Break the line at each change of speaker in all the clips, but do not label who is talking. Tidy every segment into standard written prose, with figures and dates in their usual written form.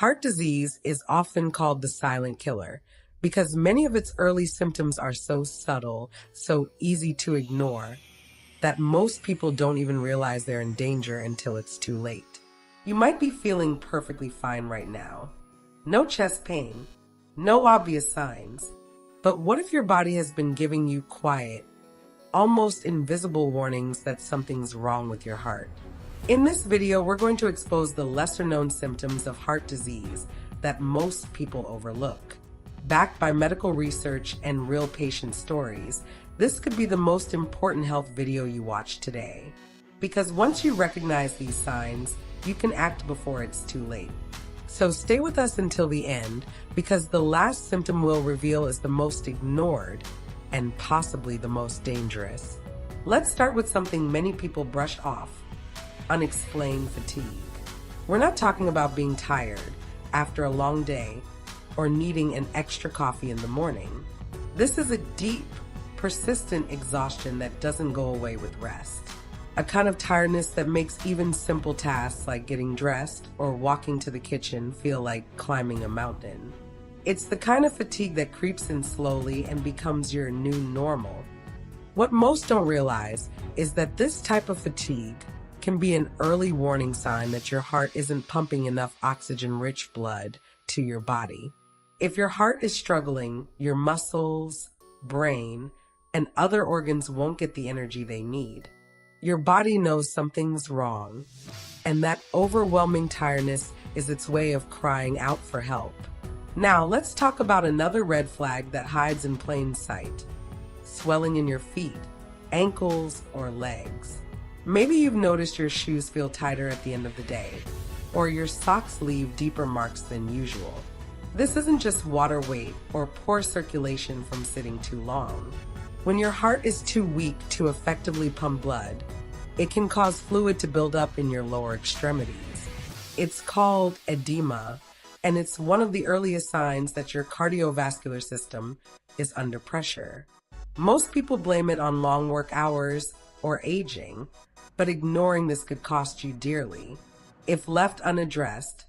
Heart disease is often called the silent killer because many of its early symptoms are so subtle, so easy to ignore, that most people don't even realize they're in danger until it's too late. You might be feeling perfectly fine right now. No chest pain, no obvious signs. But what if your body has been giving you quiet, almost invisible warnings that something's wrong with your heart? In this video, we're going to expose the lesser-known symptoms of heart disease that most people overlook. Backed by medical research and real patient stories, this could be the most important health video you watch today. Because once you recognize these signs, you can act before it's too late. So stay with us until the end, because the last symptom we'll reveal is the most ignored and possibly the most dangerous. Let's start with something many people brush off: unexplained fatigue. We're not talking about being tired after a long day or needing an extra coffee in the morning. This is a deep, persistent exhaustion that doesn't go away with rest. A kind of tiredness that makes even simple tasks like getting dressed or walking to the kitchen feel like climbing a mountain. It's the kind of fatigue that creeps in slowly and becomes your new normal. What most don't realize is that this type of fatigue can be an early warning sign that your heart isn't pumping enough oxygen-rich blood to your body. If your heart is struggling, your muscles, brain, and other organs won't get the energy they need. Your body knows something's wrong, and that overwhelming tiredness is its way of crying out for help. Now, let's talk about another red flag that hides in plain sight: swelling in your feet, ankles, or legs. Maybe you've noticed your shoes feel tighter at the end of the day, or your socks leave deeper marks than usual. This isn't just water weight or poor circulation from sitting too long. When your heart is too weak to effectively pump blood, it can cause fluid to build up in your lower extremities. It's called edema, and it's one of the earliest signs that your cardiovascular system is under pressure. Most people blame it on long work hours or aging, but ignoring this could cost you dearly. If left unaddressed,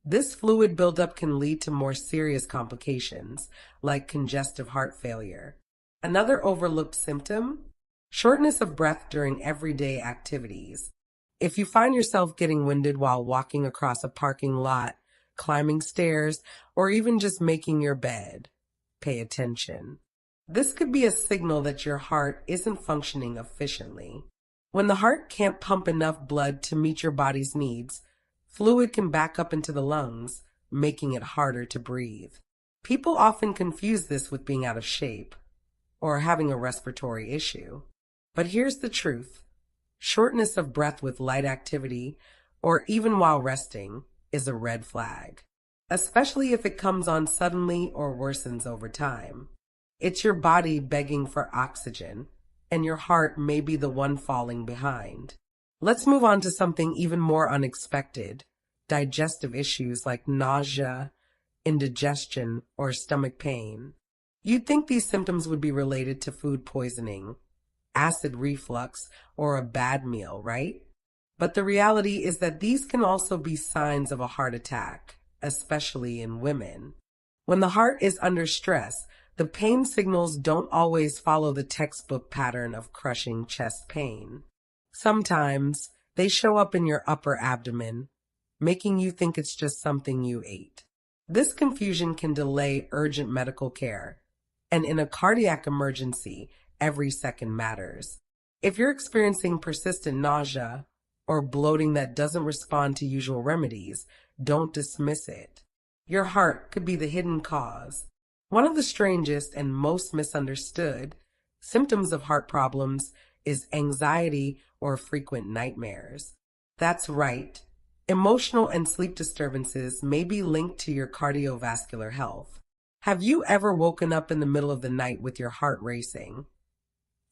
this fluid buildup can lead to more serious complications, like congestive heart failure. Another overlooked symptom: shortness of breath during everyday activities. If you find yourself getting winded while walking across a parking lot, climbing stairs, or even just making your bed, pay attention. This could be a signal that your heart isn't functioning efficiently. When the heart can't pump enough blood to meet your body's needs, fluid can back up into the lungs, making it harder to breathe. People often confuse this with being out of shape or having a respiratory issue. But here's the truth: shortness of breath with light activity, or even while resting, is a red flag, especially if it comes on suddenly or worsens over time. It's your body begging for oxygen, and your heart may be the one falling behind. Let's move on to something even more unexpected: digestive issues like nausea, indigestion, or stomach pain. You'd think these symptoms would be related to food poisoning, acid reflux, or a bad meal, right? But the reality is that these can also be signs of a heart attack, especially in women. When the heart is under stress, the pain signals don't always follow the textbook pattern of crushing chest pain. Sometimes they show up in your upper abdomen, making you think it's just something you ate. This confusion can delay urgent medical care, and in a cardiac emergency, every second matters. If you're experiencing persistent nausea or bloating that doesn't respond to usual remedies, don't dismiss it. Your heart could be the hidden cause. One of the strangest and most misunderstood symptoms of heart problems is anxiety or frequent nightmares. That's right. Emotional and sleep disturbances may be linked to your cardiovascular health. Have you ever woken up in the middle of the night with your heart racing,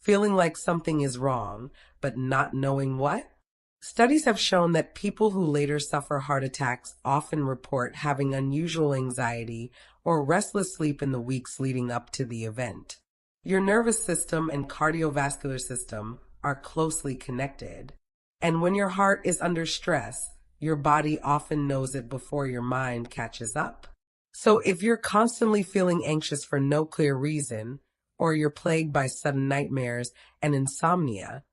feeling like something is wrong, but not knowing what? Studies have shown that people who later suffer heart attacks often report having unusual anxiety or restless sleep in the weeks leading up to the event. Your nervous system and cardiovascular system are closely connected, and when your heart is under stress, your body often knows it before your mind catches up. So if you're constantly feeling anxious for no clear reason, or you're plagued by sudden nightmares and insomnia,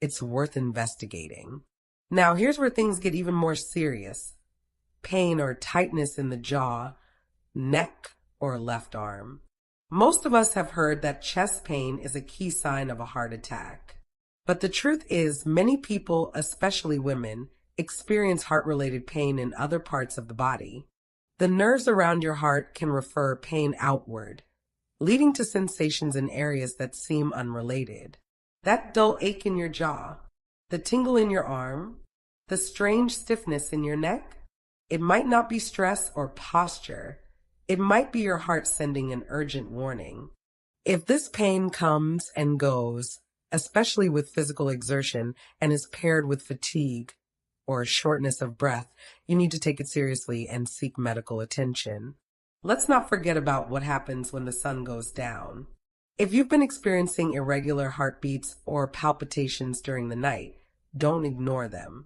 it's worth investigating. Now, here's where things get even more serious. Pain or tightness in the jaw, neck, or left arm. Most of us have heard that chest pain is a key sign of a heart attack. But the truth is, many people, especially women, experience heart-related pain in other parts of the body. The nerves around your heart can refer pain outward, leading to sensations in areas that seem unrelated. That dull ache in your jaw, the tingle in your arm, the strange stiffness in your neck, it might not be stress or posture. It might be your heart sending an urgent warning. If this pain comes and goes, especially with physical exertion, and is paired with fatigue or shortness of breath, you need to take it seriously and seek medical attention. Let's not forget about what happens when the sun goes down. If you've been experiencing irregular heartbeats or palpitations during the night, don't ignore them.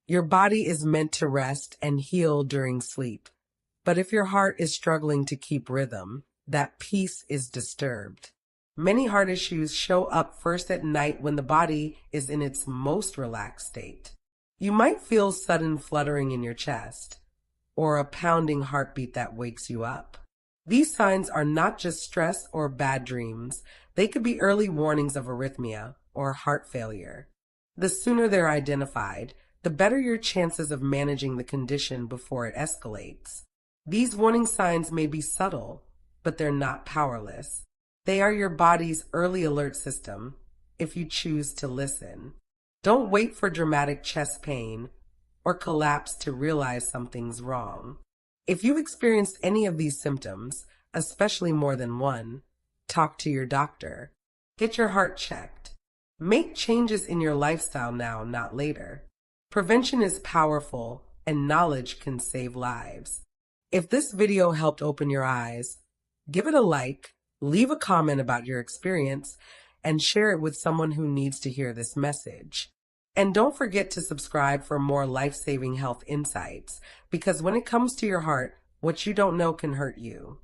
Your body is meant to rest and heal during sleep. But if your heart is struggling to keep rhythm, that peace is disturbed. Many heart issues show up first at night when the body is in its most relaxed state. You might feel sudden fluttering in your chest, or a pounding heartbeat that wakes you up. These signs are not just stress or bad dreams. They could be early warnings of arrhythmia or heart failure. The sooner they're identified, the better your chances of managing the condition before it escalates. These warning signs may be subtle, but they're not powerless. They are your body's early alert system, if you choose to listen. Don't wait for dramatic chest pain or collapse to realize something's wrong. If you've experienced any of these symptoms, especially more than one, talk to your doctor. Get your heart checked. Make changes in your lifestyle now, not later. Prevention is powerful, and knowledge can save lives. If this video helped open your eyes, give it a like, leave a comment about your experience, and share it with someone who needs to hear this message. And don't forget to subscribe for more life-saving health insights, because when it comes to your heart, what you don't know can hurt you.